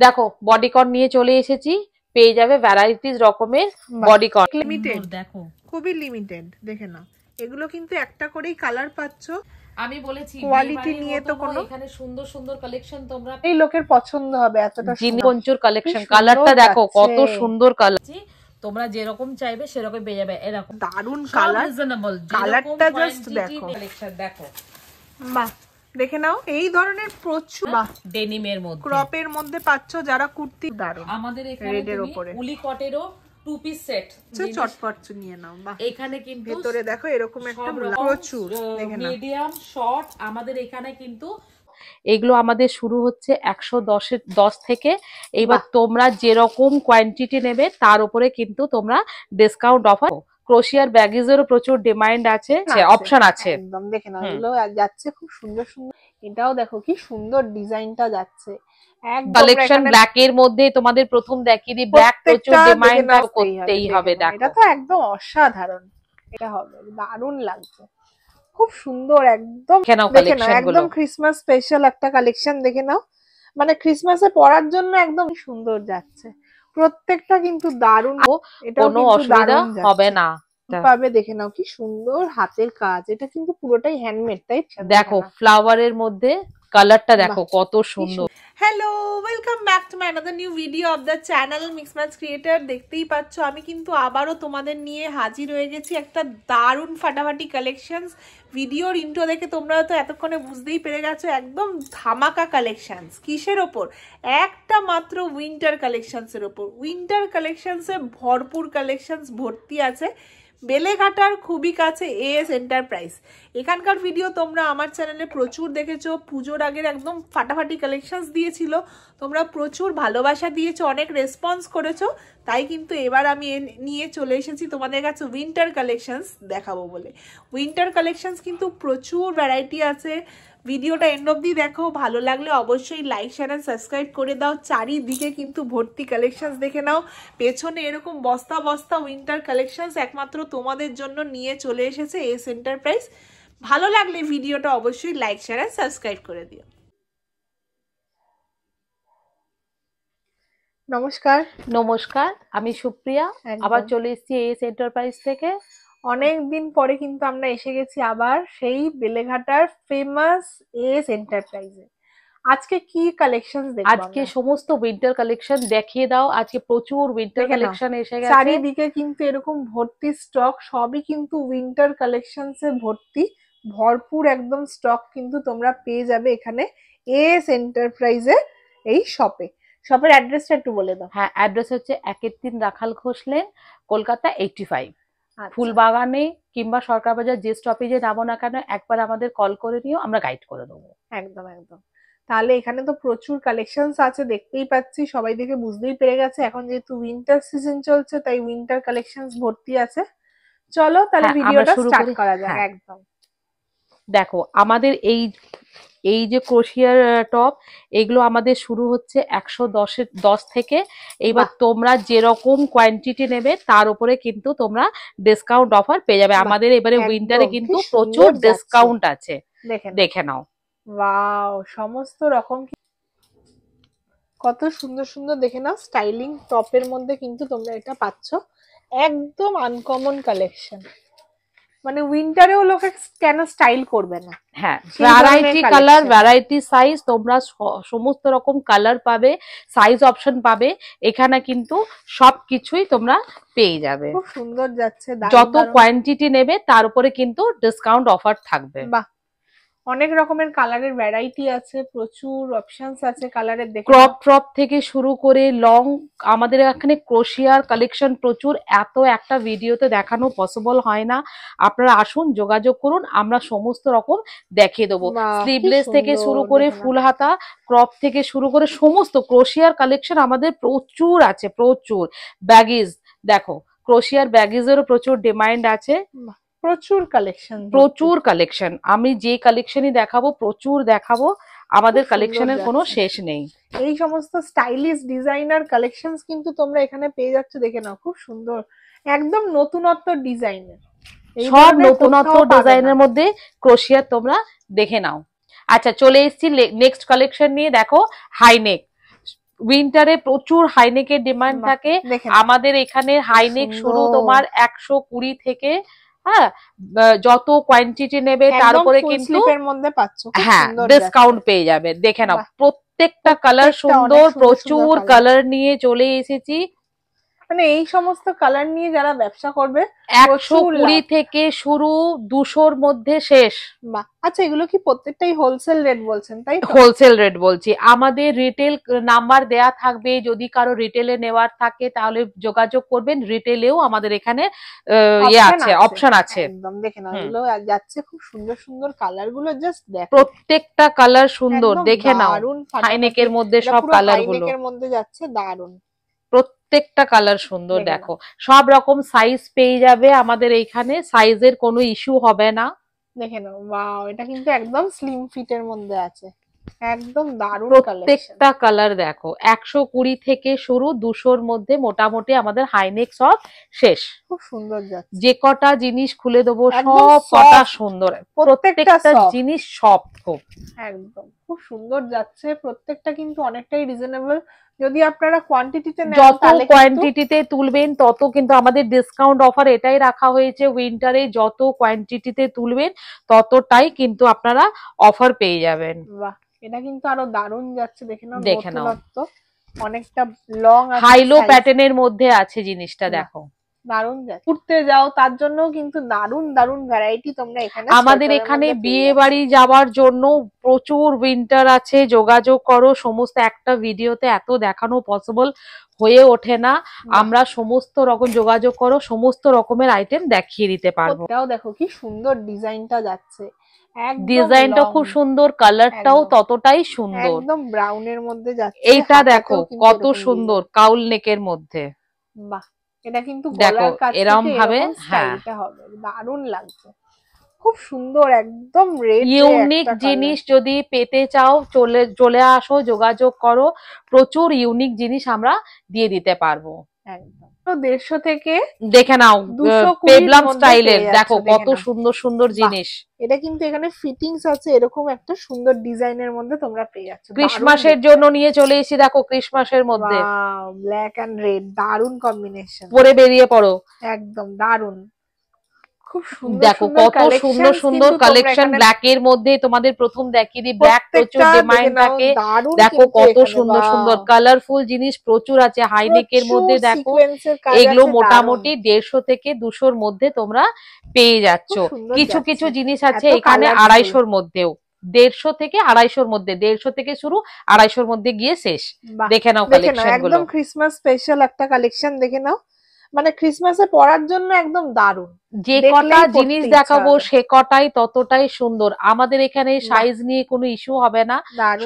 দেখো বডিকন নিয়ে চলে এসেছি, পেয়ে যাবে ভ্যারাইটিস রকমের বডিকন। লিমিটেড, দেখো খুবই লিমিটেড, দেখে নাও। এগুলো কিন্তু একটা করেই কালার পাচ্ছ। আমি বলেছি কোয়ালিটি নিয়ে তো কোনো, এখানে সুন্দর সুন্দর কালেকশন তোমরা এই লোকের পছন্দ হবে এতটা জিনিকঞ্চুর কালেকশন। কালারটা দেখো কত সুন্দর কালার, তোমরা যেরকম চাইবে সেরকম পেয়ে যাবে। এরকম দারুন কালার, রিজনেবল কালারটা জাস্ট দেখো, কালেকশন দেখো, বাহ দেখে নাও। এই ধরনের প্রচুর ডেনিমের মধ্যে, ক্রপের মধ্যে পাচ্ছ যারা কুর্তি, দারুন। আমাদের এখানে রেডের উপরে উলি কটেরও 2 পিস সেট, চটপট নিয়ে নাও। বাহ, এখানে কিন্তু ভিতরে দেখো এরকম একটা প্রচুর, দেখে নাও মিডিয়াম শর্ট। আমাদের এখানে কিন্তু এগুলো আমাদের শুরু হচ্ছে 110 থেকে। এবার তোমরা যেরকম কোয়ান্টিটি নেবে তার উপরে কিন্তু তোমরা ডিসকাউন্ট অফার। ক্রোশিয়ার ব্যাগেজেরও প্রচুর ডিমান্ড আছে, অপশন আছে একদম। দেখে নাও এগুলো যাচ্ছে খুব সুন্দর সুন্দর। এটাও দেখো কি সুন্দর ডিজাইনটা যাচ্ছে, কালেকশন ব্ল্যাক এর মধ্যে তোমাদের প্রথম দেখিয়ে দিই, ব্ল্যাক প্রচুর ডিমান্ড করতেই হবে। দেখো এটা তো একদম অসাধারণ, এটা হবে দারুণ লাগছে, খুব সুন্দর একদম। দেখে নাও একদম ক্রিসমাস স্পেশাল একটা কালেকশন, দেখে নাও মানে ক্রিসমাসে পরার জন্য একদম সুন্দর যাচ্ছে প্রত্যেকটা, কিন্তু দারুণ। এটা কোনো অসুবিধা হবে না পাবে। দেখে নাও কি সুন্দর হাতের কাজ, এটা কিন্তু পুরোটাই হ্যান্ডমেড, তাই দেখো ফ্লাওয়ারের মধ্যে কালারটা দেখো কত সুন্দর। Hello, welcome back to my another new video of the channel mix match creator. দেখতেই পাচ্ছ আমি কিন্তু আবারও তোমাদের নিয়ে হাজির হয়ে গেছি একটা দারুণ ফাটাফাটি কালেকশনস। ভিডিওর ইন্ট্রো দেখে তোমরা তো এতক্ষণে বুঝতেই পেরে গেছো একদম ধামাকা কালেকশনস। কিসের ওপর? একটা মাত্র উইন্টার কালেকশনসের ওপর। উইন্টার কালেকশনসে ভরপুর কালেকশনস ভর্তি আছে, বেলেঘাটার খুবই কাছে এএস এন্টারপ্রাইজ। এখানকার ভিডিও তোমরা আমার চ্যানেলে প্রচুর দেখেছো, পুজোর আগের একদম ফাটাফাটি কালেকশনস দিয়েছিল, তোমরা প্রচুর ভালোবাসা দিয়েছো, অনেক রেসপন্স করেছো, তাই কিন্তু এবার আমি নিয়ে চলে এসেছি তোমাদের কাছে উইন্টার কালেকশনস দেখাবো বলে। উইন্টার কালেকশনস কিন্তু প্রচুর ভ্যারাইটি আছে। ভিডিওটা এন্ড অবধি দেখো, ভালো লাগলে অবশ্যই লাইক শেয়ার এন্ড সাবস্ক্রাইব করে দাও। চারিদিকে কিন্তু ভর্তি কালেকশনস, দেখে নাও পেছনে এরকম বস্তা বস্তা উইন্টার কালেকশনস একমাত্র তোমাদের জন্য নিয়ে চলে এসেছে এস এন্টারপ্রাইজ। ভালো লাগলে ভিডিওটা অবশ্যই লাইক শেয়ার এন্ড সাবস্ক্রাইব করে দিও। নমস্কার, নমস্কার, আমি সুপ্রিয়া, আবার চলে এসেছি এস এন্টারপ্রাইজ থেকে। অনেকদিন পরে কিন্তু আমরা এসে গেছি আবার সেই বেলেঘাটার ফেমাস এস এন্টারপ্রাইজে। আজকে কি কালেকশন দেখব? আজকে সমস্ত উইন্টার কালেকশন দেখিয়ে দাও। আজকে প্রচুর উইন্টার কালেকশন এসে গেছে, চারিদিকে কিন্তু এরকম ভর্তি স্টক, সবই কিন্তু উইন্টার কালেকশনসে ভর্তি, ভরপুর একদম স্টক কিন্তু তোমরা পেয়ে যাবে এখানে এস এন্টারপ্রাইজে এই শপে। শপের অ্যাড্রেসটা একটু বলে দাও। হ্যাঁ, অ্যাড্রেস হচ্ছে 1-3 রাখাল ঘোষ লেন, কলকাতা 85। ফুলবাগানে কিংবা সরকার বাজার যে স্টপেজে যাবো না কেন একবার আমাদের কল করে নিও, আমরা গাইড করে দেবো। একদম একদম। তাহলে এখানে তো প্রচুর কালেকশনস আছে, দেখতেই পাচ্ছি, সবাই দেখে বুঝতেই পেরে গেছে এখন যেহেতু উইন্টার সিজন চলছে তাই উইন্টার কালেকশনস ভর্তি আছে। চলো তাহলে ভিডিওটা স্টার্ট করা যাক। একদম দেখো আমাদের এই যে ক্রোশিয়ার টপ, এগুলো আমাদের শুরু হচ্ছে 110 থেকে। এবার তোমরা যেরকম কোয়ান্টিটি নেবে তার উপরে কিন্তু তোমরা ডিসকাউন্ট অফার পেয়ে যাবে। আমাদের এবারে উইন্টারে কিন্তু প্রচুর ডিসকাউন্ট আছে, দেখে নাও। ওয়াও, সমস্ত রকম কত সুন্দর সুন্দর, দেখে নাও স্টাইলিং টপের মধ্যে কিন্তু তোমরা এটা পাচ্ছ, একদম আনকমন কালেকশন। মানে উইন্টারেও লোকে কেন স্টাইল করবে না। হ্যাঁ, ভ্যারাইটি কালার, ভ্যারাইটি সাইজ, তোমরা সমস্ত রকম কালার পাবে, সাইজ অপশন পাবে, এখানে কিন্তু সবকিছুই তোমরা পেয়ে যাবে। খুব সুন্দর যাচ্ছে, যত কোয়ান্টিটি নেবে তার উপরে কিন্তু ডিসকাউন্ট অফার থাকবে। বাহ, অনেক রকমের কালারের ভ্যারাইটি আছে, প্রচুর অপশনস আছে কালারের। দেখো ক্রপ টপ থেকে শুরু করে লং, আমাদের এখানে ক্রোশিয়ার কালেকশন প্রচুর, এত একটা ভিডিওতে দেখানো পসিবল হয় না। আপনারা আসুন, যোগাযোগ করুন, আমরা সমস্ত রকম দেখিয়ে দেবো। স্লিভলেস থেকে শুরু করে ফুল হাতা, ক্রপ থেকে শুরু করে সমস্ত ক্রোশিয়ার কালেকশন আমাদের প্রচুর আছে, প্রচুর। ব্যাগিজ দেখো, ক্রোশিয়ার ব্যাগিজেরও প্রচুর ডিমান্ড আছে, প্রচুর কালেকশন, প্রচুর কালেকশন। আমি যে কালেকশনই দেখাবো প্রচুর দেখাবো, আমাদের কালেকশনের কোনো শেষ নেই। এই সমস্ত স্টাইলিশ ডিজাইনার কালেকশনস কিন্তু তোমরা এখানে পেয়ে যাচ্ছ, দেখে নাও খুব সুন্দর, একদম নতুনত্ব ডিজাইনের, সব নতুনত্ব ডিজাইনের মধ্যে ক্রোশিয়ার তোমরা দেখে নাও। আচ্ছা, চলে এসেছি নেক্সট কালেকশন নিয়ে। দেখো হাইনেক, উইন্টারে প্রচুর হাইনেকের ডিমান্ড থাকে। আমাদের এখানে হাইনেক শুরু তোমার 120 থেকে, হ্যাঁ, যত কোয়ান্টিটি নেবে তার উপরে কিন্তু হ্যাঁ ডিসকাউন্ট পেয়ে যাবে। দেখে নাও প্রত্যেকটা কালার সুন্দর, প্রচুর কালার নিয়ে চলে এসেছি। মানে এই সমস্ত কালার নিয়ে যারা ব্যবসা করবে 120 থেকে শুরু, 200-র মধ্যে শেষ। আচ্ছা, এগুলো কি প্রত্যেকটাই হোলসেল রেট বলছেন? তাই হোলসেল রেট বলছি। আমাদের রিটেল নাম্বার দেয়া থাকবে, যদি কারো রিটেলে নেওয়ার থাকে তাহলে যোগাযোগ করবেন। রিটেলেও আমাদের এখানে ইয়ে আছে, অপশন আছে। একদম দেখে নাও, এগুলো যাচ্ছে খুব সুন্দর সুন্দর কালার গুলো, জাস্ট দেখো প্রত্যেকটা কালার সুন্দর, দেখে নাও। হাইনেকের মধ্যে সব কালার গুলো, হাইনেকের মধ্যে যাচ্ছে, দারুন। প্রত্যেকটা কালার সুন্দর, দেখো সব রকম সাইজ পেয়ে যাবে আমাদের এইখানে, সাইজের কোনো ইস্যু হবে না। দেখে নাও, ওয়াও, এটা কিন্তু একদম স্লিম ফিটের মধ্যে আছে, একদম দারুণ। প্রত্যেকটা কালার দেখো, 120 থেকে শুরু, 200-র মধ্যে মোটামুটি আমাদের হাইনেক সব শেষ। খুব সুন্দর যাচ্ছে। যে কটা জিনিস খুলে দেবো সব কটা সুন্দর, প্রত্যেকটা জিনিস সব খুব একদম খুব সুন্দর যাচ্ছে। প্রত্যেকটা কিন্তু অনেকটাই রিজনেবল। যদি আপনারা কোয়ান্টিটিতে নেন, যত কোয়ান্টিটিতে তুলবেন তত কিন্তু আমাদের ডিসকাউন্ট অফার এটাই রাখা হয়েছে, উইন্টারে যত কোয়ান্টিটিতে তুলবেন ততটাই কিন্তু আপনারা অফার পেয়ে যাবেন। বাহ, এটা কিন্তু আরো দারুণ যাচ্ছে। দেখে নাও অনেকটা লং হাইলো প্যাটার্নের মধ্যে আছে জিনিসটা, দেখো দারুণ যাচ্ছে। ঘুরতে যাও তার জন্য কিন্তু দারুণ দারুণ ভ্যারাইটি তোমরা এখানে। আমাদের এখানে বিয়ে বাড়ি যাওয়ার জন্য প্রচুর উইন্টার আছে, যোগাযোগ করো। সমস্ত একটা ভিডিওতে এত দেখানো পসিবল হয়ে ওঠে না, আমরা সমস্ত রকম যোগাযোগ করো, সমস্ত রকমের আইটেম দেখিয়ে দিতে পারবো। এটাও দেখো কি সুন্দর ডিজাইনটা যাচ্ছে, ডিজাইনটা খুব সুন্দর, কালারটাও ততটাই সুন্দর, একদম ব্রাউনের মধ্যে যাচ্ছে। এইটা দেখো কত সুন্দর, কাউল নেকের মধ্যে। বাহ, এটা কিন্তু গলার কাছে এরকম ভাবে স্টাইলটা হবে, দারুণ লাগছে, খুব সুন্দর, একদম রেড। ইউনিক জিনিস যদি পেতে চাও চলে আসো, যোগাযোগ করো, প্রচুর ইউনিক জিনিস আমরা দিয়ে দিতে পারবো। একদম 150 থেকে দেখে নাও পেবলাম স্টাইলের, দেখো কত সুন্দর সুন্দর জিনিস। এটা কিন্তু এখানে ফিটিংস আছে, এরকম একটা সুন্দর ডিজাইনের মধ্যে তোমরা পেয়ে যাচ্ছ। ক্রিসমাসের জন্য নিয়ে চলে এসেছি, দেখো ক্রিসমাসের মধ্যে ব্ল্যাক এন্ড রেড, দারুণ কম্বিনেশন, পরে বেরিয়ে পড়ো, একদম দারুণ। খুব সুন্দর, দেখো কত সুন্দর সুন্দর কালেকশন। ব্ল্যাক এর মধ্যে তোমাদের প্রথম দেখিয়ে দিই, ব্ল্যাক প্রচুর ডিমান্ড থাকে। দেখো কত সুন্দর সুন্দর কালারফুল জিনিস প্রচুর আছে হাইনেকের মধ্যে। দেখো এগুলো মোটামুটি 150 থেকে 200-র মধ্যে তোমরা পেয়ে যাচ্ছ। কিছু কিছু জিনিস আছে এখানে 250-র মধ্যেও, 150 থেকে 250-র মধ্যে, 150 থেকে শুরু, 250-র মধ্যে গিয়ে শেষ। দেখে নাও কালেকশন গুলো, একদম ক্রিসমাস স্পেশাল একটা কালেকশন। দেখে নাও, মানে ক্রিসমাসে পরার জন্য একদম দারুণ। যে কটা জিনিস দেখাবো সে কটাই ততটাই সুন্দর। আমাদের এখানে সাইজ নিয়ে কোনো ইস্যু হবে না,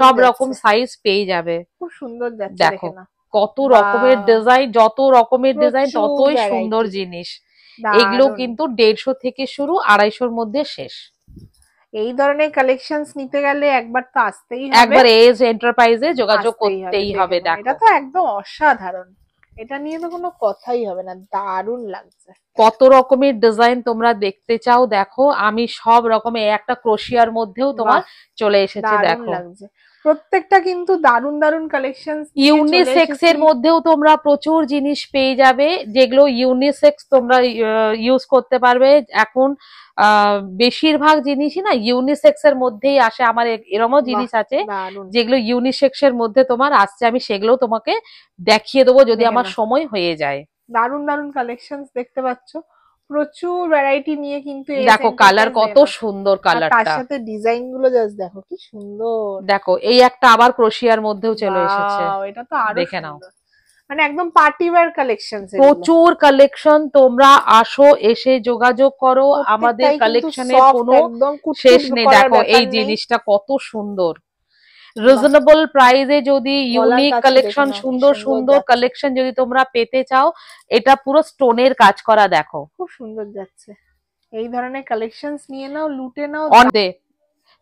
সব রকম সাইজ পেয়ে যাবে। খুব সুন্দর যাচ্ছে, দেখো কত রকমের ডিজাইন, যত রকমের ডিজাইন ততই সুন্দর জিনিস। এগুলো কিন্তু 150 থেকে শুরু, 250-র মধ্যে শেষ। এই ধরনের কালেকশনস নিতে গেলে একবার তো আসতেই হবে, একবার এজ এন্টারপ্রাইজে যোগাযোগ করতেই হবে। দেখো এটা তো একদম অসাধারণ, এটা নিয়ে তো কোনো কথাই হবে না, দারুণ লাগছে। কত রকমের ডিজাইন তোমরা দেখতে চাও দেখো, আমি সব রকমের, একটা ক্রোশিয়ার মধ্যেও তোমার চলে এসেছে, দেখো লাগছে। প্রত্যেকটা কিন্তু দারুণ দারুণ কালেকশনস। ইউনিসেক্স এর মধ্যেও তোমরা প্রচুর জিনিস পেয়ে যাবে, যেগুলো ইউনিসেক্স তোমরা ইউজ করতে পারবে। এখন বেশিরভাগ জিনিসই না ইউনিসেক্স এর মধ্যেই আসে। আমার এরকমও জিনিস আছে যেগুলো ইউনিসেক্স এর মধ্যে তোমার আসছে, আমি সেগুলো তোমাকে দেখিয়ে দেবো যদি আমার সময় হয়ে যায়। দারুণ দারুণ কালেকশনস দেখতে পাচ্ছ, প্রচুর ভ্যারাইটি নিয়ে কিন্তু। দেখো কালার কত সুন্দর, কালারটা তার সাথে ডিজাইন গুলো জাস্ট দেখো কি সুন্দর। দেখো এই একটা আবার ক্রোশিয়ার মধ্যেও চলে এসেছে, এটা তো আরো দেখে নাও, মানে একদম পার্টি ওয়্যার কালেকশন। প্রচুর কালেকশন, তোমরা আসো, এসে যোগাযোগ করো, আমাদের কালেকশনের কোনো শেষ নেই। দেখো এই জিনিসটা কত সুন্দর, রিজনেবল প্রাইসে যদি ইউনিক কালেকশন, সুন্দর সুন্দর কালেকশন যদি তোমরা পেতে চাও, এটা পুরো স্টোনের কাজ করা, দেখো খুব সুন্দর যাচ্ছে। এই ধরনের কালেকশনস নিয়ে নাও, লুটে নাও।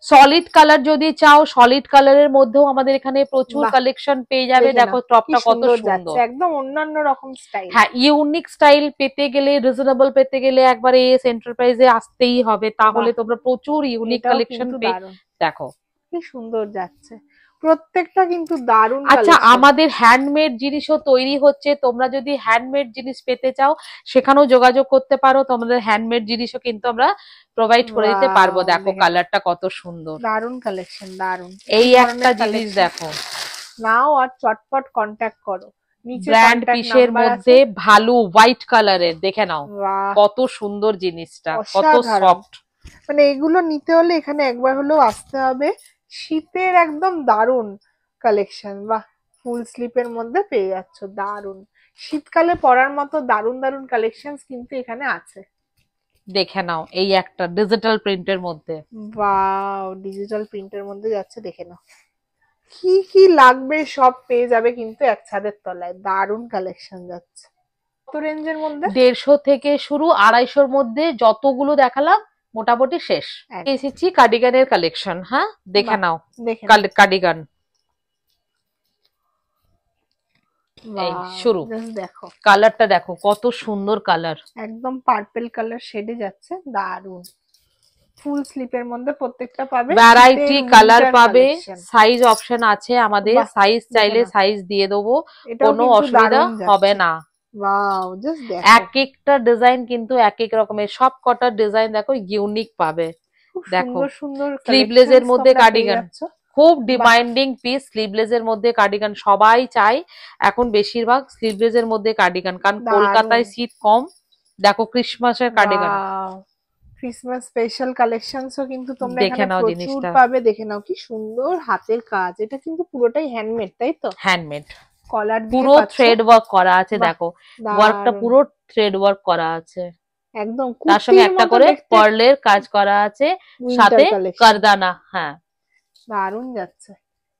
সলিড কালার যদি চাও, সলিড কালারের মধ্যেও আমাদের এখানে প্রচুর কালেকশন পেয়ে যাবে। দেখো টপটা কত সুন্দর, একদম অন্যান্য রকম স্টাইল। হ্যাঁ, ইউনিক স্টাইল পেতে গেলে, রিজনেবল পেতে গেলে একবার এস এন্টারপ্রাইজে আসতেই হবে, তাহলে তোমরা প্রচুর ইউনিক কালেকশন পেয়ে। দেখো কি সুন্দর যাচ্ছে, প্রত্যেকটা কিন্তু দারুণ। আচ্ছা, আমাদের হ্যান্ডমেড জিনিসও তৈরি হচ্ছে, তোমরা যদি হ্যান্ডমেড জিনিস পেতে চাও সেখানেও যোগাযোগ করতে পারো, তোমাদের হ্যান্ডমেড জিনিসও কিন্তু আমরা প্রোভাইড করে দিতে পারবো। দেখো কালারটা কত সুন্দর, দারুণ কালেকশন, দারুণ। এই একটা জিনিস দেখো, নাও আর চটপট কন্ট্যাক্ট করো। ব্র্যান্ড পিসের মধ্যে ভালো হোয়াইট কালারের, দেখে নাও কত সুন্দর জিনিসটা, কত সফট। মানে এগুলো নিতে হলে এখানে একবার হলেও আসতে হবে। শীতের একদম দারুণ কালেকশন। বাহ, ফুল স্লিপের মধ্যে পেয়ে যাচ্ছ, দারুণ শীতকালে পরার মতো দারুণ দারুণ কালেকশন কিন্তু এখানে আছে। দেখে নাও এই একটা ডিজিটাল প্রিন্টের মধ্যে, ওয়াও, ডিজিটাল প্রিন্টের মধ্যে যাচ্ছে, দেখে নাও কি কি লাগবে সব পেয়ে যাবে কিন্তু এক ছাদের তলায়। দারুণ কালেকশন যাচ্ছে। কত রেঞ্জের মধ্যে? 150 থেকে শুরু, 250-র মধ্যে যতগুলো দেখালাম মোটামুটি শেষ। এসেছি কার্ডিগানের কালেকশন। হ্যাঁ, দেখে নাও কার্ডিগান, এই শুরু। দেখো কালারটা দেখো কত সুন্দর কালার, একদম পার্পল কালার শেডে যাচ্ছে, দারুণ। ফুল স্লিপের মধ্যে প্রত্যেকটা পাবে, ভ্যারাইটি কালার পাবে, সাইজ অপশন আছে আমাদের, সাইজ চাইলে সাইজ দিয়ে দেবো, কোনো অসুবিধা হবে না। ওয়াও, জাস্ট দেখো এক একটা ডিজাইন কিন্তু এক এক রকমের, সব কটা ডিজাইন দেখো ইউনিক পাবে। দেখো সুন্দর স্লিভলেস এর মধ্যে কার্ডিগান, খুব ডিমান্ডিং পিস। স্লিভলেস এর মধ্যে কার্ডিগান সবাই চায় এখন, বেশিরভাগ স্লিভলেস এর মধ্যে কার্ডিগান, কারণ কলকাতায় শীত কম। দেখো ক্রিসমাসের কার্ডিগান, ক্রিসমাস স্পেশাল কালেকশনসও কিন্তু তোমরা এখানে প্রচুর পাবে। দেখে নাও কি সুন্দর হাতের কাজ, এটা কিন্তু পুরোটাই হ্যান্ডমেড, তাই তো? হ্যান্ডমেড, কলার পুরো থ্রেড ওয়ার্ক করা আছে। দেখো ওয়ার্কটা পুরো থ্রেড ওয়ার্ক করা আছে, একদম তার সঙ্গে একটা করে পার্লের কাজ করা আছে, সাথে কারদানা। হ্যাঁ, দারুণ যাচ্ছে।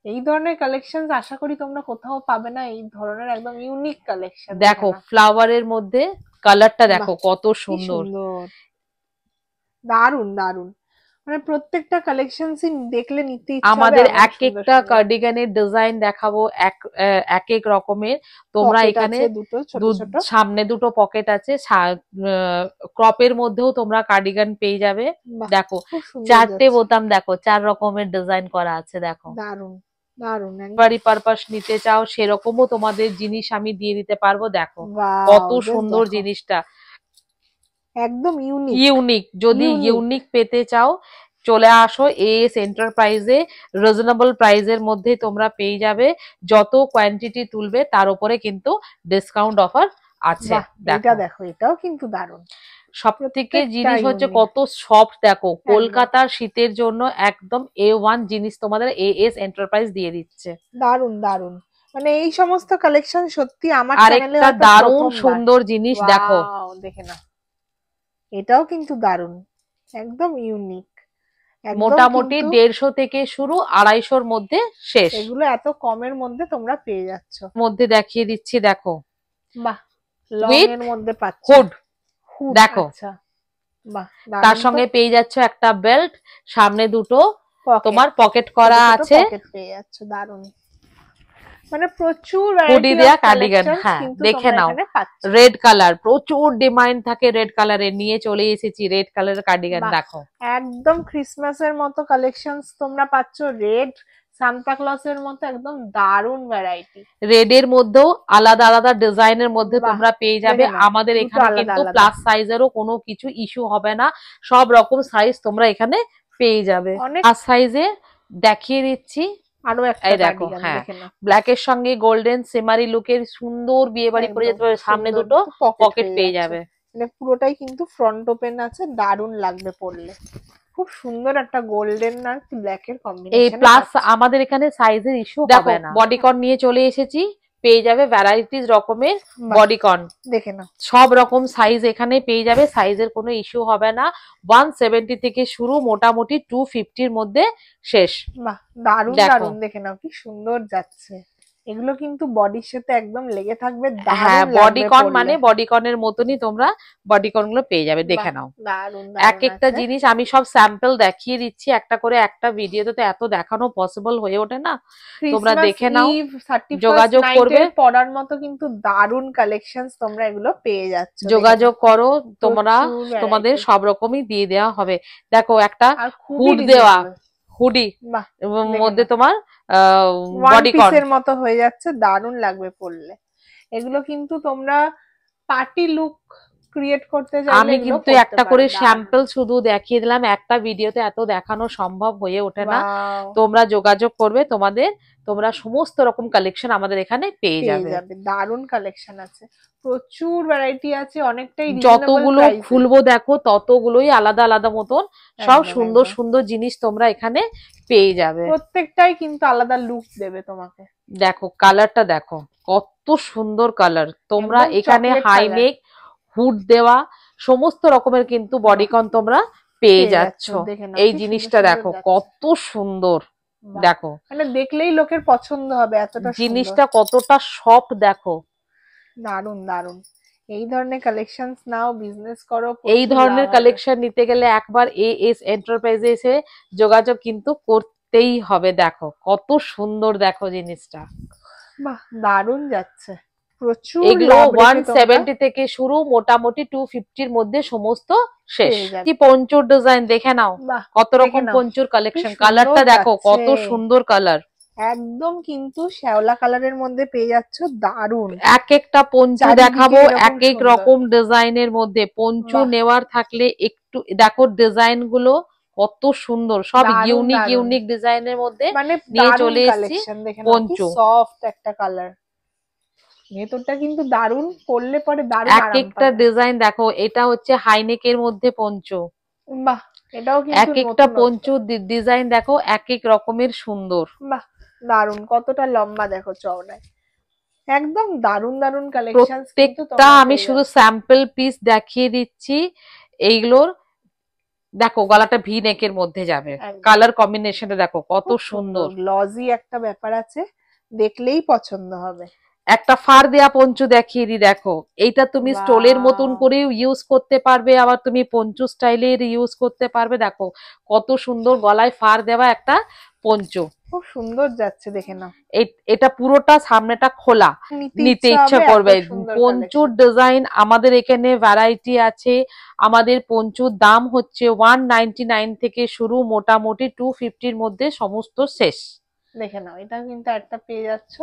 এই ধরনের কালেকশন আশা করি তোমরা কোথাও পাবে না, এই ধরনের একদম ইউনিক কালেকশন। দেখো ফ্লাওয়ারের মধ্যে কালারটা দেখো কত সুন্দর, দারুণ দারুণ। মানে প্রত্যেকটা কালেকশন দেখলে নিতে ইচ্ছা হবে। আমাদের এক একটা কার্ডিগানের ডিজাইন দেখাবো এক এক রকমের। তোমরা এখানে সামনে দুটো পকেট আছে, ক্রপের মধ্যেও তোমরা কার্ডিগান পেয়ে যাবে। দেখো 4টে বোতাম, দেখো 4 রকমের ডিজাইন করা আছে। দেখো দারুণ দারুণ, বাড়ি পারপাস নিতে চাও সেরকমও তোমাদের জিনিস আমি দিয়ে দিতে পারবো। দেখো কত সুন্দর জিনিসটা, একদম ইউনিক। যদি ইউনিক পেতে চাও চলে আসো এএস এন্টারপ্রাইজে, রিজনেবল প্রাইসের মধ্যে তোমরা পেয়ে যাবে। যত কোয়ান্টিটি তুলবে তার উপরে কিন্তু ডিসকাউন্ট অফার আছে। দেখো এটাও কিন্তু দারুণ। সব থেকে জিনিস হচ্ছে কত সফট, দেখো কলকাতার শীতের জন্য একদম A1 জিনিস তোমাদের এএস এন্টারপ্রাইজ দিয়ে দিচ্ছে। দারুণ দারুণ, মানে এই সমস্ত কালেকশন সত্যি আমার চ্যানেলে আরেকটা দারুণ সুন্দর জিনিস দেখো, দেখে না এটাও কিন্তু দারুণ, একদম ইউনিক। মোটামুটি 150 থেকে শুরু, 250-র মধ্যে শেষ। এগুলো এত কমের মধ্যে তোমরা পেয়ে যাচ্ছ। মধ্যে দেখিয়ে দিচ্ছি, দেখো বাহ, লং এর মধ্যে পাচ্ছ, হুড দেখো, বাহ, তার সঙ্গে পেয়ে যাচ্ছ একটা বেল্ট, সামনে দুটো তোমার পকেট করা আছে, পেয়ে যাচ্ছ, দারুণ। মানে প্রচুর হুডি দেয়া কার্ডিগান। হ্যাঁ, দেখে নাও রেড কালার, প্রচুর ডিমান্ড থাকে রেড কালারে, নিয়ে চলে এসেছি রেড কালারের কার্ডিগান। দেখো একদম ক্রিসমাসের মতো কালেকশনস তোমরা পাচ্ছ, রেড সান্তা ক্লজের মতো একদম দারুণ ভ্যারাইটি। রেড এর মধ্যেও আলাদা আলাদা ডিজাইনের মধ্যে তোমরা পেয়ে যাবে। আমাদের এখানে কিন্তু প্লাস সাইজেরও কোনো কিছু ইস্যু হবে না, সব রকম সাইজ তোমরা এখানে পেয়ে যাবে। প্লাস সাইজে দেখিয়ে দিচ্ছি আরো একটা দেখো, হ্যাঁ ব্ল্যাক এর সঙ্গে গোল্ডেন সেমারি লুকের সুন্দর বিয়ে বাড়ি পরে যেতে পারবে। সামনে দুটো পকেট পেয়ে যাবে, মানে পুরোটাই কিন্তু ফ্রন্ট ওপেন আছে, দারুণ লাগবে পরলে। খুব সুন্দর একটা গোল্ডেন আর ব্ল্যাক এর কম্বিনেশন। এই প্লাস আমাদের এখানে সাইজের ইস্যু হবে না। বডিকন নিয়ে চলে এসেছি, পেয়ে যাবে ভ্যারাইটিস রকমের বডিকন। দেখে নাও সব রকম সাইজ এখানে পেয়ে যাবে, সাইজের কোনো ইস্যু হবে না। 170 থেকে শুরু, মোটামুটি 250-র মধ্যে শেষ। বাহ, দারুণ দারুণ। দেখে নাও কি সুন্দর যাচ্ছে। এগুলো কিন্তু বডির সাথে একদম লেগে থাকবে। হ্যাঁ, বডিকন মানে বডিকনের মতনই তোমরা বডিকন গুলো পেয়ে যাবে। দেখে নাও এক একটা জিনিস আমি সব স্যাম্পল দেখিয়ে দিচ্ছি একটা করে। একটা ভিডিওতে তো এত দেখানো পসিবল হয়ে ওঠে না, তোমরা দেখে নাও, যোগাযোগ করবে। পড়ার মতো কিন্তু দারুণ কালেকশনস তোমরা এগুলো পেয়ে যাচ্ছ, যোগাযোগ করো তোমরা, তোমাদের সব রকমই দিয়ে দেওয়া হবে। দেখো একটা হুড দেওয়া, হুডি বাহ, মধ্যে তোমার ওয়ান বডিকন পিসের মতো হয়ে যাচ্ছে, দারুণ লাগবে পরলে। এগুলো কিন্তু তোমরা পার্টি লুক ক্রিয়েট করতে চাইলে আমি এগুলো কিন্তু পরতে একটা পারো, করে দারুণ। স্যাম্পল শুধু দেখিয়ে দিলাম, একটা ভিডিওতে এত দেখানো সম্ভব হয়ে ওঠে না। Wow, তোমরা যোগাযোগ করবে, তোমরা সমস্ত রকম কালেকশন আমাদের এখানে পেয়ে পেয়ে যাবে। যাবে, দারুণ কালেকশন আছে, প্রচুর ভ্যারাইটি আছে, অনেকটাই রিজনেবল যতগুলো প্রাইসে। খুলবো দেখো ততগুলোই আলাদা আলাদা মতন সব একদম, সুন্দর একদম। সুন্দর জিনিস তোমরা এখানে পেয়ে যাবে। প্রত্যেকটাই কিন্তু আলাদা লুক দেবে তোমাকে। দেখো কালারটা দেখো কত সুন্দর কালার। তোমরা একদম এখানে chocolate হাই color। নেক, হুড দেওয়া সমস্ত রকমের কিন্তু বডিকন তোমরা পেয়ে যাচ্ছ। দেখে নাও এই কি জিনিসটা সুন্দর দেখো যাচ্ছে। কত সুন্দর। বাহ, দেখো মানে দেখলেই লোকের পছন্দ হবে, এতটা সুন্দর। জিনিসটা কতটা সফট দেখো। দারুণ দারুণ। এই ধরনের কালেকশনস নাও, বিজনেস করো, এই প্রচুর ধরনের লাভ হবে। কালেকশন নিতে গেলে একবার এএস এন্টারপ্রাইজে এসে যোগাযোগ কিন্তু করতেই হবে। দেখো কত সুন্দর, দেখো জিনিসটা। বাহ, দারুণ যাচ্ছে, প্রচুর এগুলো লাভ রেখে তোমরা 170 থেকে শুরু, মোটামুটি 250 এর মধ্যে সমস্ত শেষ। পেয়ে যাবে। কি পঞ্চুর ডিজাইন দেখে নাও, বাহ, কত দেখে রকম নাও। পঞ্চুর কালেকশন। সুন্দর কালারটা দেখো যাচ্ছে। কত সুন্দর কালার। একদম কিন্তু শ্যাওলা কালারের মধ্যে পেয়ে যাচ্ছ, দারুণ। এক একটা পঞ্চু চারিদিকে দেখাবো এরকম এক এক সুন্দর। রকম ডিজাইনের মধ্যে। পঞ্চু বাহ। নেওয়ার থাকলে একটু দেখো ডিজাইন গুলো কত সুন্দর, সব দারুণ, ইউনিক দারুণ। ইউনিক ডিজাইনের মধ্যে মানে নিয়ে দারুণ চলে এসেছি কালেকশন, দেখে নাও কি পঞ্চু। সফট একটা কালার, ভেতরটা কিন্তু দারুণ, পরলে পরে দারুণ এক আরাম একটা পাবে। ডিজাইন দেখো, এটা হচ্ছে হাইনেকের মধ্যে পঞ্চু। বাহ, এটাও কিন্তু এক একটা নতুনত্ব। পঞ্চু ডিজাইন দেখো এক এক রকমের সুন্দর। বাহ, দারুণ, কতটা লম্বা দেখো চওড়ায়, একদম দারুণ দারুণ কালেকশনস কিন্তু প্রত্যেকটা তোমরা আমি পেয়ে শুধু যাচ্ছ। স্যাম্পল পিস দেখিয়ে দিচ্ছি এইগুলোর। দেখো গলাটা ভি নেকের মধ্যে যাবে, একদম। কালার কম্বিনেশনটা দেখো কত খুব সুন্দর। গ্লজি একটা ব্যাপার আছে, দেখলেই পছন্দ হবে। একটা ফার দেয়া পঞ্চু দেখিয়ে দি, দেখো এইটা তুমি স্টোলের মতন Wow, করেও ইউজ করতে পারবে, আবার তুমি পঞ্চু স্টাইলের ইউজ করতে পারবে। দেখো কত সুন্দর গলায় ফার দেওয়া একটা পঞ্চু, খুব সুন্দর যাচ্ছে, দেখে নাও। এটা পুরোটা সামনেটা খোলা, নিতে ইচ্ছা হবে, করবে। এত সুন্দর পঞ্চুর collection। ডিজাইন আমাদের এখানে ভ্যারাইটি আছে। আমাদের পঞ্চুর দাম হচ্ছে 199 থেকে শুরু, মোটামুটি 250 এর মধ্যে সমস্ত শেষ। দেখে নাও, এটা কিন্তু একটা পেয়ে যাচ্ছ,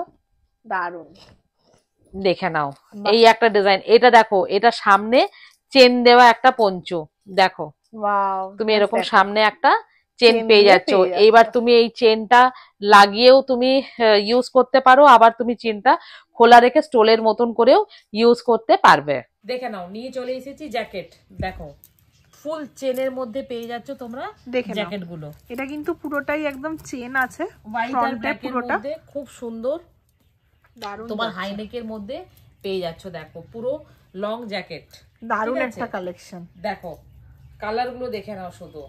দারুণ। দেখে নাও বাহ। এই একটা ডিজাইন, এটা দেখো এটা সামনে চেন দেওয়া একটা পঞ্চু। দেখো ওয়াও, তুমি just এরকম দেখো। সামনে একটা চেন চেন পেয়ে দিয়ে যাচ্ছ। পেয়ে যাচ্ছ। এইবার তুমি এই চেনটা লাগিয়েও তুমি ইউজ করতে পারো, আবার তুমি চেনটা খোলা রেখে স্টোলের মতন করেও ইউজ করতে পারবে। দেখে নাও নিয়ে চলে এসেছি জ্যাকেট। দেখো ফুল চেনের মধ্যে পেয়ে যাচ্ছ তোমরা দেখে নাও, জ্যাকেট গুলো। এটা কিন্তু পুরোটাই একদম চেন আছে, হোয়াইট আর ফ্রন্টে ব্ল্যাকের পুরোটা মধ্যে খুব সুন্দর, দারুণ তোমার যাচ্ছে। হাইনেকের মধ্যে পেয়ে যাচ্ছ। দেখো পুরো লং জ্যাকেট, দারুণ ঠিক আছে? একটা কালেকশন। দেখো কালার গুলো দেখে নাও শুধু।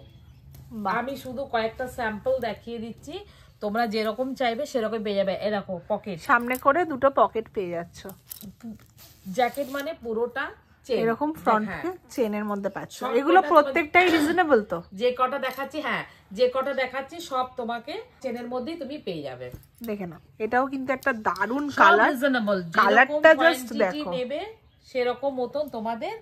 আমি শুধু কয়েকটা স্যাম্পল দেখিয়ে দিচ্ছি, তোমরা যেরকম চাইবে সেরকম পেয়ে যাবে। এই দেখো পকেট, সামনে করে দুটো পকেট পেয়ে যাচ্ছ, জ্যাকেট মানে পুরোটা চেন, এরকম ফ্রন্টে হ্যাঁ। চেনের মধ্যে পাচ্ছ। সব এগুলো কটা প্রত্যেকটাই রিজনেবল তো? যে কটা দেখাচ্ছি, হ্যাঁ যে কটা দেখাচ্ছি সব তোমাকে চেনের মধ্যেই তুমি পেয়ে যাবে। দেখে নাও, এটাও কিন্তু একটা দারুণ সব কালার, রিজনেবল, কালারটা যেরকম জাস্ট কোয়ান্টিটি দেখো। নেবে সেরকম মতন তোমাদের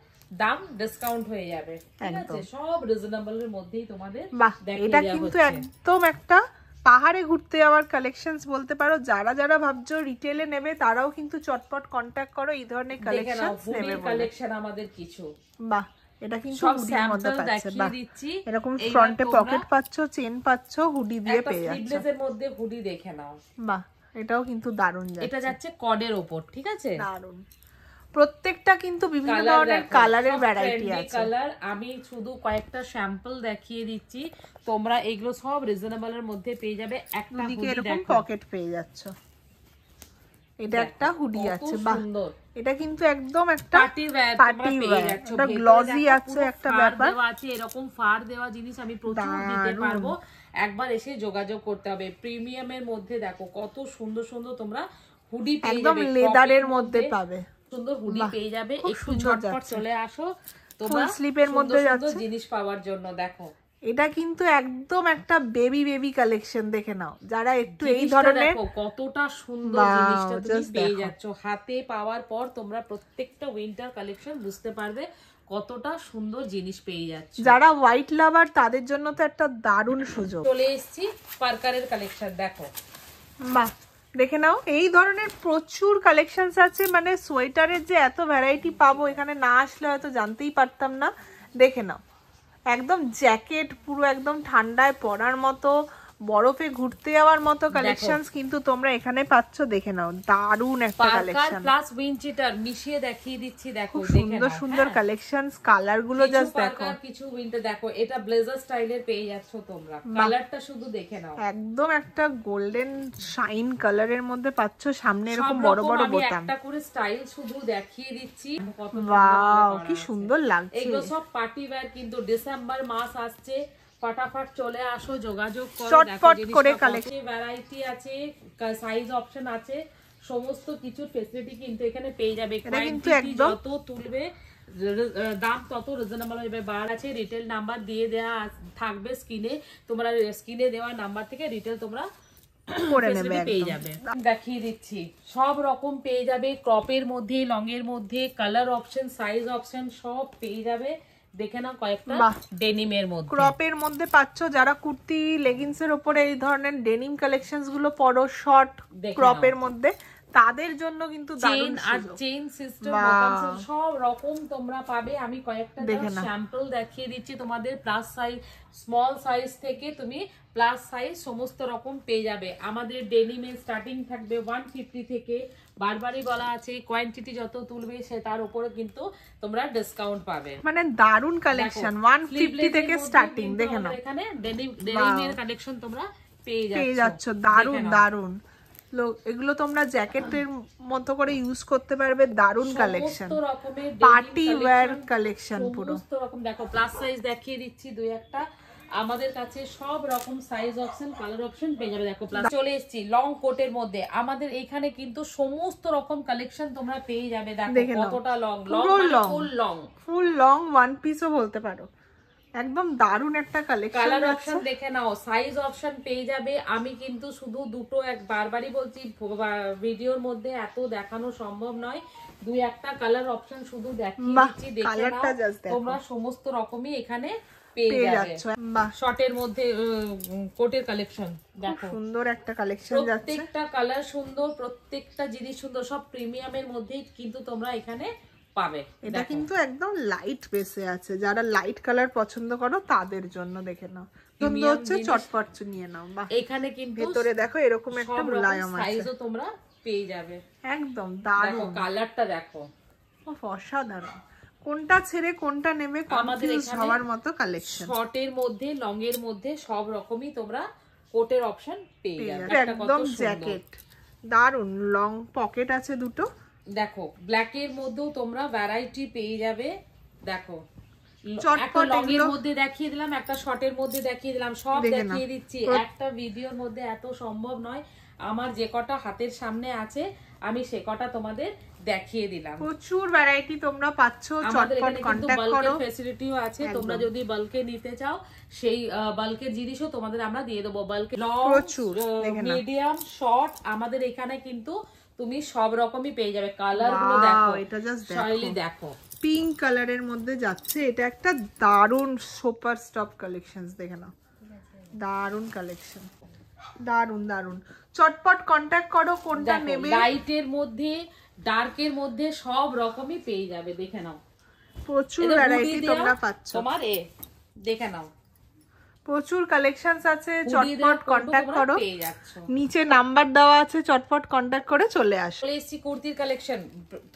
দাম ডিসকাউন্ট হয়ে যাবে, ঠিক আছে? সব রিজনেবল এর মধ্যেই তোমাদের বাহ, দেখিয়ে এটা দেওয়া কিন্তু হচ্ছে। একদম একটা পাহাড়ে ঘুরতে যাওয়ার কালেকশনস বলতে পারো। যারা যারা ভাবছো রিটেলে নেবে তারাও কিন্তু চটপট কন্টাক্ট করো, এই ধরনের দেখে নাও কালেকশনস নেবে হুডির বলে। কালেকশন আমাদের কিছু। বাহ, এটা কিন্তু সব হুডির মধ্যে স্যাম্পল পাচ্ছে। দেখিয়ে বাহ, দিচ্ছি। এরকম এইবার ফ্রন্টে তোমরা পকেট পাচ্ছ, চেন পাচ্ছ, হুডি দিয়ে একটা পেয়ে যাচ্ছ। স্লিভলেস এর মধ্যে হুডি দেখে নাও। বাহ, এটাও কিন্তু দারুণ যাচ্ছে। এটা যাচ্ছে কডের উপর, ঠিক আছে? দারুণ, প্রত্যেকটা কিন্তু বিভিন্ন কালার ধরনের দেখো, কালারের সব ভ্যারাইটি trendy আছে। কালার। আমি শুধু কয়েকটা স্যাম্পল দেখিয়ে দিচ্ছি, তোমরা এগুলো সব রিজনেবল এর মধ্যে পেয়ে যাবে। একটা দুদিকে হুডি এরকম দেখো, পকেট পেয়ে যাচ্ছ, এটা একটা হুডি কত আছে। বাহ, সুন্দর। এটা কিন্তু একদম একটা পার্টি ওয়্যার তোমরা পার্টি পেয়ে ওয়্যার, যাচ্ছ। এটা ভেতরে গ্লজি দেখো আছে পুরো একটা ফার ব্যাপার। দেওয়া আছে, এরকম ফার দেওয়া জিনিস আমি প্রচুর দিতে দারুণ। পারবো। একবার এসে যোগাযোগ করতে হবে। প্রিমিয়ামের মধ্যে দেখো কত সুন্দর সুন্দর তোমরা হুডি পেয়ে একদম যাবে, লেদারের cotton মধ্যে পাবে। সুন্দর হুডি বাহ, পেয়ে যাবে। খুব একটু সুন্দর ঝটপট যাচ্ছে। চলে আসো তোমরা ফুল স্লিপের সুন্দর মধ্যে সুন্দর যাচ্ছে। জিনিস পাওয়ার জন্য। দেখো এটা কিন্তু একদম একটা বেবি বেবি কালেকশন, দেখে নাও। যারা একটু এই জিনিসটা ধরনের, দেখো কতটা সুন্দর Wow, জিনিসটা তুমি just পেয়ে দেখো। যাচ্ছ। হাতে পাওয়ার পর তোমরা প্রত্যেকটা উইন্টার কালেকশন বুঝতে পারবে কতটা সুন্দর জিনিস পেয়ে যাচ্ছে। যারা হোয়াইট লাভার তাদের জন্য তো একটা দারুণ সুযোগ। চলে এসেছি পার্কারের কালেকশন, দেখো বাহ, দেখে নাও এই ধরনের প্রচুর কালেকশনস আছে। মানে সোয়েটারের যে এত ভ্যারাইটি পাবো এখানে না আসলে হয়তো জানতেই পারতাম না। দেখে নাও একদম জ্যাকেট, পুরো একদম ঠান্ডায় পরার মতো, বরফে ঘুরতে যাওয়ার মতো কালেকশনস কিন্তু তোমরা এখানে পাচ্ছ। দেখে নাও দারুণ একটা কালেকশন, প্লাস উইন্টার মিশিয়ে দেখিয়ে দিচ্ছি। দেখো সুন্দর সুন্দর কালেকশনস, কালার গুলো জাস্ট দেখো। কিছু উইন্টার দেখো, এটা ব্লেজার স্টাইলের পেয়ে যাচ্ছ তোমরা। কালারটা শুধু দেখে নাও, একদম একটা গোল্ডেন শাইন কালারের মধ্যে পাচ্ছ। সামনে এরকম বড় বড় বোতাম, একটা করে স্টাইল শুধু দেখিয়ে দিচ্ছি। ওয়াও কি সুন্দর লাগছে। এগুলো সব পার্টি ওয়্যার, কিন্তু ডিসেম্বর মাস আসছে, ফটাফট চলে আসো, যোগাযোগ করো। চটপট করে কালেকশন, ভ্যারাইটি আছে, সাইজ অপশন আছে, সমস্ত কিছু ফেসিলিটি কিন্তু এখানে পেয়ে যাবে। কোয়ান্টিটি যত তুলবে দাম তত রিজনেবল হবে। বার আছে, রিটেল নাম্বার দিয়ে দেওয়া থাকবে স্ক্রিনে, তোমরা স্ক্রিনে দেওয়া নাম্বার থেকে রিটেল তোমরা করে নেবে, পেয়ে যাবে। দেখিয়ে দিচ্ছি সব রকম পেয়ে যাবে, ক্রপের মধ্যে, লং এর মধ্যে, কালার অপশন, সাইজ অপশন সব পেয়ে যাবে। দেখে নাও কয়েকটা ডেনিমের মধ্যে, ক্রপের মধ্যে পাচ্ছ। যারা কুর্তি লেগিংস এর উপরে এই ধরনের ডেনিম কালেকশনস গুলো পরো শর্ট ক্রপের মধ্যে, তাদের জন্য কিন্তু দারুণ আর চেইন সিস্টেম সব রকম তোমরা পাবে। আমি কয়েকটা স্যাম্পল দেখিয়ে দিচ্ছি তোমাদের। প্লাস সাইজ, স্মল সাইজ থেকে তুমি প্লাস সাইজ সমস্ত রকম পেয়ে যাবে। আমাদের ডেনিমে স্টার্টিং থাকবে 150 থেকে। বারবারই বলা আছে কোয়ান্টিটি যত তুলবে সে তার উপরে কিন্তু তোমরা ডিসকাউন্ট পাবে। মানে দারুণ কালেকশন, 150 থেকে স্টার্টিং। দেখে নাও এখানে ডেনিমের কালেকশন তোমরা পেয়ে যাচ্ছ। দারুণ দারুণ, এগুলো তোমরা জ্যাকেটের মতো করে ইউজ করতে পারবে। দারুণ কালেকশন, পার্টি ওয়্যার কালেকশন পুরো রকম। দেখো প্লাস সাইজ দেখিয়ে দিচ্ছি দুই একটা। আমাদের কাছে সব রকম সাইজ অপশন, কালার অপশন পেয়ে যাবে। দেখো প্লাস চলে এসেছি লং কোটের মধ্যে। আমাদের এখানে কিন্তু সমস্ত রকম কালেকশন তোমরা পেয়ে যাবে। দেখো কতটা লং, ফুল লং ওয়ান পিসও বলতে পারো। একদম দারুণ একটা কালেকশন। কালার অপশন দেখে নাও, সাইজ অপশন পেয়ে যাবে। আমি কিন্তু শুধু দুটো বারবারই বলছি, ভিডিওর মধ্যে এত দেখানো সম্ভব নয়। দুই একটা কালার অপশন শুধু দেখিয়ে দিচ্ছি, দেখে নাও। তোমরা সমস্ত রকমই এখানে পেয়ে যাচ্ছ। শর্টের মধ্যে কোটের কালেকশন দেখো, সুন্দর একটা কালেকশন যাচ্ছে। প্রত্যেকটা কালার সুন্দর, প্রত্যেকটা জিনিস সুন্দর, সব প্রিমিয়ামের মধ্যেই কিন্তু তোমরা এখানে পাবে। এটা কিন্তু একদম লাইট বেসে আছে, যারা লাইট কালার পছন্দ করো তাদের জন্য। দেখে নাও সুন্দর হচ্ছে, চটপট নিয়ে নাও। বাহ, এখানে কিন্তু ভিতরে দেখো এরকম একটা মুলায়ম আছে, সাইজও তোমরা পেয়ে যাবে। একদম দারুণ। কালারটা দেখো, অসাধারণ। কোনটা ছেড়ে কোনটা নেবে কনফিউজ হওয়ার মতো কালেকশন। শর্টের মধ্যে, লং এর মধ্যে সব রকমই তোমরা কোটের অপশন পেয়ে যাবে। একদম জ্যাকেট, দারুণ লং পকেট আছে দুটো। দেখো ব্ল্যাক এর মধ্যেও তোমরা ভ্যারাইটি পেয়ে যাবে। দেখো চটপট লং এর মধ্যে দেখিয়ে দিলাম, একটা শর্টের মধ্যে দেখিয়ে দিলাম, সব দেখিয়ে দিচ্ছি। একটা ভিডিওর মধ্যে এত সম্ভব নয়। আমার যে কটা হাতের সামনে আছে আমি সে কটা তোমাদের দেখিয়ে দিলাম। প্রচুর ভ্যারাইটি তোমরা পাচ্ছ, চটপট কন্টাক্ট করো। ফ্যাসিলিটিও আছে, তোমরা যদি বাল্কে নিতে চাও সেই বাল্কের জিনিসও তোমাদের আমরা দিয়ে দেবো। বাল্কে প্রচুর, মিডিয়াম, শর্ট, আমাদের এখানে কিন্তু তুমি সব রকমই পেয়ে যাবে। কালার গুলো দেখো, এটা জাস্ট দেখো পিঙ্ক কালারের মধ্যে যাচ্ছে। এটা একটা দারুণ সুপার স্টপ কালেকশনস। দেখে নাও দারুণ কালেকশন, দারুণ দারুণ। চটপট কন্টাক্ট করো কোনটা নেবে। লাইটের মধ্যে, ডার্কের মধ্যে সব রকমই পেয়ে যাবে। দেখে নাও প্রচুর ভ্যারাইটি তোমরা পাচ্ছ। তোমার দেখে নাও প্রচুর কালেকশনস আছে, চটপট কন্টাক্ট করো। নিচে নাম্বার দেওয়া আছে, চটপট কন্টাক্ট করে চলে আসো। চলে এসেছি কুর্তির কালেকশন।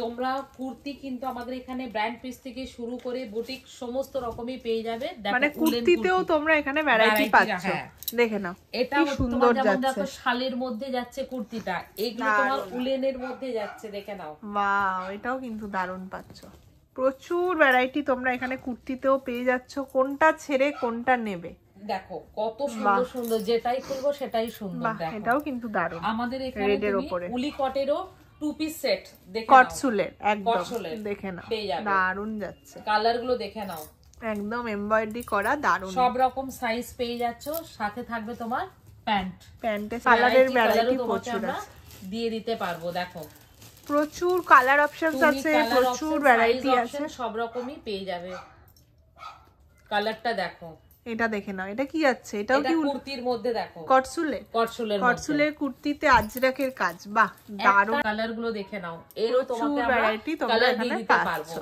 তোমরা কুর্তি কিন্তু আমাদের এখানে ব্র্যান্ড পিস থেকে শুরু করে বুটিক সমস্ত রকমই পেয়ে যাবে। মানে কুর্তিতেও তোমরা এখানে ভ্যারাইটি পাচ্ছ। দেখে নাও এটা সুন্দর যাচ্ছে, শালের মধ্যে যাচ্ছে কুর্তিটা, এগুলো তোমার উলেনের মধ্যে যাচ্ছে। দেখে নাও, ওয়াও, এটাও কিন্তু দারুণ পাচ্ছ। প্রচুর ভ্যারাইটি তোমরা এখানে কুর্তিতেও পেয়ে যাচ্ছ। কোনটা ছেড়ে কোনটা নেবে দেখো কত সুন্দর সুন্দর, যেটাই খুলবো সেটাই সুন্দর। দেখো এটাও কিন্তু দারুণ। আমাদের এখানে রেডের উপরে উলি কটেরও টু পিস সেট দেখে নাও, কটসুলের একদম দেখে নাও, দারুণ যাচ্ছে। কালার গুলো দেখে নাও, একদম এমব্রয়ডারি করা, দারুণ। সব রকম সাইজ পেয়ে যাচ্ছ। সাথে থাকবে তোমার প্যান্ট, প্যান্টে কালারের ভ্যারাইটি প্রচুর আছে, দিয়ে দিতে পারবো। দেখো প্রচুর কালার অপশনস আছে, প্রচুর ভ্যারাইটি আছে, সব রকমই পেয়ে যাবে। কালারটা দেখো, এটা দেখে নাও, এটা কি আছে, এটাও কি কুর্তির মধ্যে দেখো, কটসুলের কুর্তিতে আজরাকের কাজ, বাহ দারুণ। কালার গুলো দেখে নাও, এরও তোমাকে ভ্যারাইটি তোমরা এখানে পাচ্ছ।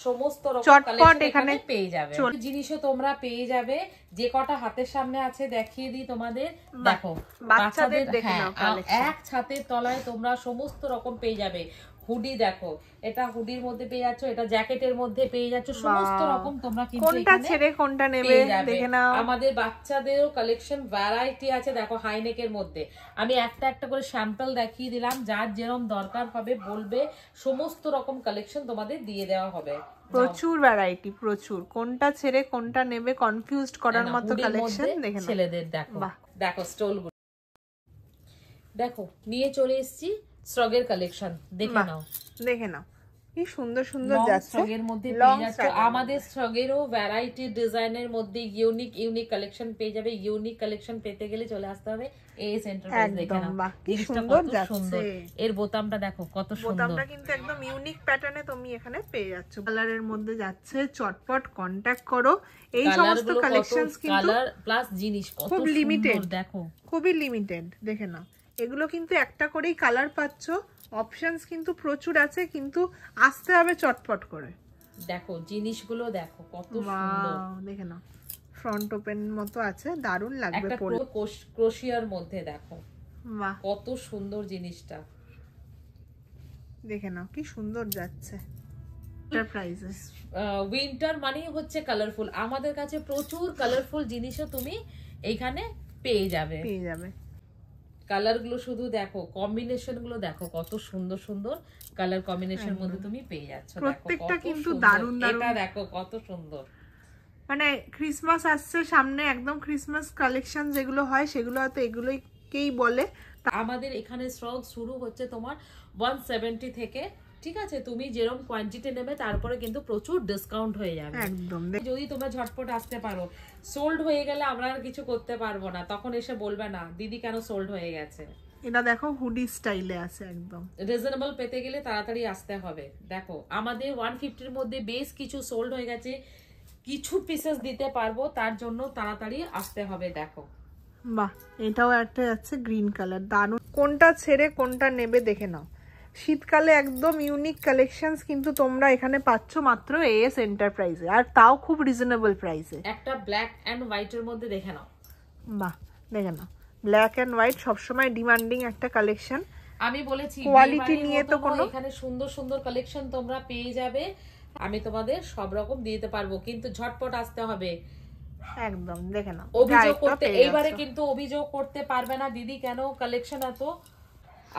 সমস্ত রকম কালেকশন এখানে পেয়ে যাবে। জিনিসও তোমরা পেয়ে যাবে, যে কটা হাতের সামনে আছে দেখিয়ে দিই তোমাদের। দেখো বাচ্চাদের দেখে নাও কালেকশন, এক ছাদের তলায় তোমরা সমস্ত রকম পেয়ে যাবে। হুডি দেখো, এটা হুডির মধ্যে পেয়ে যাচ্ছ, এটা জ্যাকেটের মধ্যে পেয়ে যাচ্ছ, সমস্ত রকম তোমরা কিন্তু কোনটা ছেড়ে কোনটা নেবে দেখে নাও। আমাদের বাচ্চাদেরও কালেকশন ভ্যারাইটি আছে দেখো, হাইনেকের মধ্যে আমি একটা একটা করে স্যাম্পল দেখিয়ে দিলাম, যার যেরকম দরকার হবে বলবে, সমস্ত রকম কালেকশন তোমাদের দিয়ে দেওয়া হবে। প্রচুর ভ্যারাইটি, প্রচুর, কোনটা ছেড়ে কোনটা নেবে কনফিউজড করার মতো কালেকশন দেখে নাও। ছেলেদের দেখো, দেখো স্টোল গুলো দেখো, নিয়ে চলে এসেছি স্ট্রগের কালেকশন, দেখে নাও, দেখে নাও কি সুন্দর সুন্দর যাচ্ছে। স্ট্রগের মধ্যে পেয়ে যাচ্ছে, আমাদের স্ট্রগেরও ভ্যারাইটি ডিজাইনের মধ্যে ইউনিক কালেকশন পেয়ে যাবে। ইউনিক কালেকশন পেতে গেলে চলে আসতে হবে এস এন্টারপ্রাইজ। দেখে নাও কি সুন্দর যাচ্ছে, এর বোতামটা দেখো কত সুন্দর, বোতামটা কিন্তু একদম ইউনিক প্যাটার্নে তুমি এখানে পেয়ে যাচ্ছ। কালারের মধ্যে যাচ্ছে, চটপট কন্টাক্ট করো। এই সমস্ত কালেকশনস কিন্তু কালার প্লাস জিনিস কত লিমিটেড, দেখো খুবই লিমিটেড, দেখে নাও। এগুলো কিন্তু একটা করেই কালার পাচ্ছ, অপশনস কিন্তু প্রচুর আছে, কিন্তু আসতে হবে চটপট করে। দেখো জিনিসগুলো দেখো কত সুন্দর, দেখে নাও ফ্রন্ট ওপেন মতো আছে, দারুণ লাগবে পরে। ক্রোশিয়ার মধ্যে দেখো, বাহ কত সুন্দর জিনিসটা, দেখে নাও কি সুন্দর যাচ্ছে। উইন্টার মানেই হচ্ছে কালারফুল, আমাদের কাছে প্রচুর কালারফুল জিনিসও তুমি এইখানে পেয়ে যাবে। কালার গুলো শুধু দেখো, কম্বিনেশন গুলো দেখো, কত সুন্দর সুন্দর কালার কম্বিনেশন মধ্যে তুমি পেয়ে যাচ্ছ। প্রত্যেকটা কিন্তু দারুণ দারুণ, এটা দেখো কত সুন্দর। মানে ক্রিসমাস আসছে সামনে, একদম ক্রিসমাস কালেকশন যেগুলো হয় সেগুলো হয়তো এগুলোকেই বলে। আমাদের এখানে স্টক শুরু হচ্ছে তোমার 170 থেকে, ঠিক আছে? তুমি যেরকম কোয়ান্টিটি নেবে তারপরে কিন্তু প্রচুর ডিসকাউন্ট হয়ে যাবে একদম। যদি তোমরা ঝটপট আসতে পারো, সোল্ড হয়ে গেলে আমরা আর কিছু করতে পারবো না, তখন এসে বলবে না দিদি কেন সোল্ড হয়ে গেছে। এটা দেখো হুডি স্টাইলে আছে, একদম রিজনেবল পেতে গেলে তাড়াতাড়ি আসতে হবে। দেখো আমাদের 150 এর মধ্যে বেশ কিছু সোল্ড হয়ে গেছে, কিছু পিসেস দিতে পারবো, তার জন্য তাড়াতাড়ি আসতে হবে। দেখো বাহ, এটাও একটা আছে গ্রিন কালার, দারুণ। কোনটা ছেড়ে কোনটা নেবে দেখে নাও। শীতকালে একদম ইউনিক কালেকশনস কিন্তু তোমরা এখানে পাচ্ছ মাত্র এস এন্টারপ্রাইজে, আর তাও খুব রিজনেবল প্রাইসে। একটা ব্ল্যাক এন্ড হোয়াইট এর মধ্যে দেখে নাও, বাহ দেখে নাও, ব্ল্যাক এন্ড হোয়াইট সবসময় ডিমান্ডিং একটা কালেকশন। আমি বলেছি কোয়ালিটি নিয়ে তো কোনো, এখানে সুন্দর সুন্দর কালেকশন তোমরা পেয়ে যাবে, আমি তোমাদের সব রকম দিতে পারবো, কিন্তু ঝটপট আসতে হবে। একদম দেখে নাও। অভিযোগ করতে এইবারে কিন্তু অভিযোগ করতে পারবে না দিদি কেন কালেকশন এত।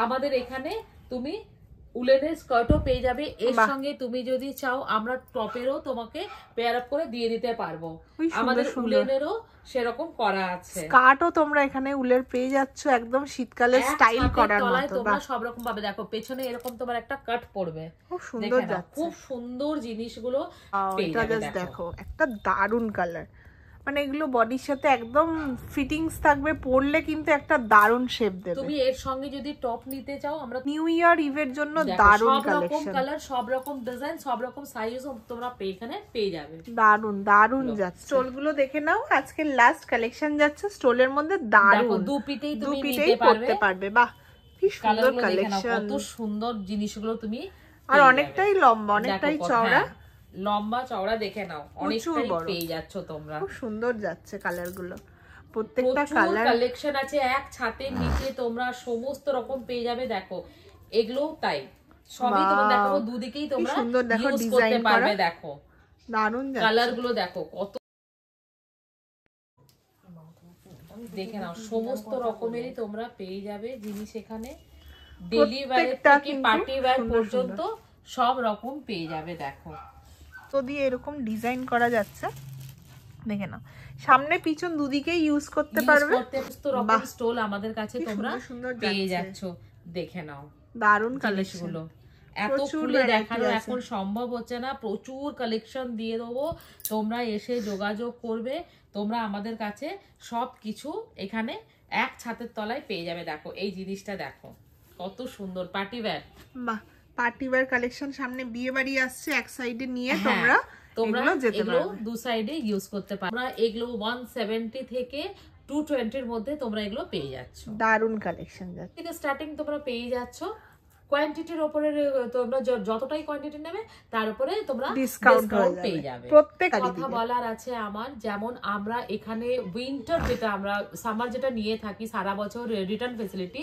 আমাদের এখানে তুমি উলেনের স্কার্টও পেয়ে যাবে, এর সঙ্গে তুমি যদি চাও আমরা টপেরও তোমাকে পেয়ার আপ করে দিয়ে দিতে পারবো। আমাদের উলেনেরও সেরকম করা আছে, স্কার্টও তোমরা এখানে উলের পেয়ে যাচ্ছ, একদম শীতকালে স্টাইল করার মতো। তোমরা সব রকম পাবে। দেখো পেছনে এরকম তোমার একটা কাট পড়বে, খুব সুন্দর যাচ্ছে, খুব সুন্দর জিনিসগুলো পেয়ে যাবে। দেখো একটা দারুণ কালার, মানে এগুলো বডির সাথে একদম ফিটিংস থাকবে, পরলে কিন্তু একটা দারুণ শেপ দেবে। তুমি এর সঙ্গে যদি টপ নিতে চাও, আমরা নিউ ইয়ার ইভের জন্য দারুণ কালেকশন, সব রকম কালার, সব রকম ডিজাইন, সব রকম সাইজ তোমরা এখানে পেয়ে যাবে। দারুণ দারুণ যাচ্ছে। স্টোল গুলো দেখে নাও, আজকে লাস্ট কালেকশন যাচ্ছে স্টোলের মধ্যে, দারুণ। দুপিটেই তুমি নিতে পারবে। বাহ কি সুন্দর কালেকশন, কত সুন্দর জিনিসগুলো তুমি, আর অনেকটাই লম্বা, অনেকটাই চওড়া, লম্বা চওড়া দেখে নাও, অনেকটাই পেয়ে যাচ্ছ তোমরা। খুব সুন্দর যাচ্ছে কালার গুলো, প্রত্যেকটা কালার কালেকশন আছে এক ছাতের নিচে, তোমরা সমস্ত রকম পেয়ে যাবে। দেখো এগুলো তাই সবই তোমরা দেখো, দুদিকেই তোমরা সুন্দর দেখো ইউজ করতে ডিজাইন পারবে। দেখো দারুণ কালার গুলো দেখো কত, দেখে নাও সমস্ত রকমেরই তোমরা পেয়ে যাবে জিনিস এখানে, ডেইলি ওয়্যার থেকে পার্টি ওয়্যার পর্যন্ত সব রকম পেয়ে যাবে। দেখো তো দিয়ে এরকম ডিজাইন করা যাচ্ছে, দেখে নাও, সামনে পিছন দুদিকেই ইউজ করতে পারবে। সমস্ত রকম স্টোল আমাদের কাছে তোমরা পেয়ে যাচ্ছ, দেখে নাও দারুণ কালেকশন। এত খুলে দেখানো এখন সম্ভব হচ্ছে না, প্রচুর কালেকশন দিয়ে দেবো, তোমরা এসে যোগাযোগ করবে, তোমরা আমাদের কাছে সব কিছু এখানে এক ছাদের তলায় পেয়ে যাবে। দেখো এই জিনিসটা দেখো কত সুন্দর পার্টি ওয়্যার। বাহ, পার্টি ওয়্যার কালেকশন, সামনে বিয়ে বাড়ি আসছে, এক সাইডে নিয়ে তোমরা এগুলো দু সাইডে ইউজ করতে পারো। তোমরা এগুলো 170 থেকে 220 এর মধ্যে তোমরা এগুলো পেয়ে যাচ্ছ। দারুন কালেকশন যাচ্ছে, থেকে স্টার্টিং তোমরা পেয়ে যাচ্ছ। কোয়ান্টিটির উপরে তোমরা যতটাই কোয়ান্টিটি নেবে তার উপরে তোমরা ডিসকাউন্ট পেয়ে যাবে। প্রত্যেক কথা বলার আছে আমার, যেমন আমরা এখানে উইন্টার যেটা আমরা সামার যেটা নিয়ে থাকি সারা বছর রিটার্ন ফেসিলিটি,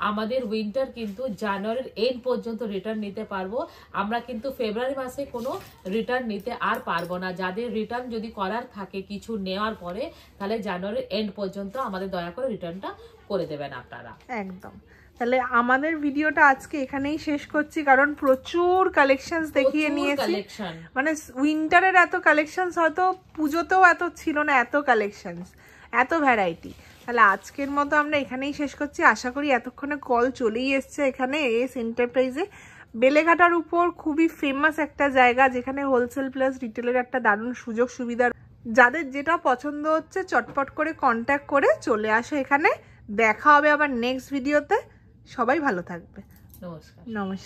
আমাদের উইন্টার কিন্তু জানুয়ারির এন্ড পর্যন্ত রিটার্ন নিতে পারবো আমরা, কিন্তু ফেব্রুয়ারি মাসে কোনো রিটার্ন নিতে আর পারবো না। যাদের রিটার্ন যদি করার থাকে কিছু নেওয়ার পরে, তাহলে জানুয়ারির এন্ড পর্যন্ত আমাদের দয়া করে রিটার্নটা করে দেবেন আপনারা। একদম। তাহলে আমাদের ভিডিওটা আজকে এখানেই শেষ করছি, কারণ প্রচুর কালেকশনস দেখিয়ে নিয়েছি। মানে উইন্টারের এত কালেকশনস হয়তো পুজোতেও এত ছিল না, এত কালেকশনস, এত ভ্যারাইটি। তাহলে আজকের মতো আমরা এখানেই শেষ করছি। আশা করি এতক্ষণে কল চলেই এসছে এখানে এস এন্টারপ্রাইজে। বেলেঘাটার উপর খুবই ফেমাস একটা জায়গা, যেখানে হোলসেল প্লাস রিটেলের একটা দারুণ সুযোগ সুবিধা। যাদের যেটা পছন্দ হচ্ছে চটপট করে কন্ট্যাক্ট করে চলে আসো এখানে। দেখা হবে আবার নেক্সট ভিডিওতে। সবাই ভালো থাকবে। নমস্কার। নমস্কার।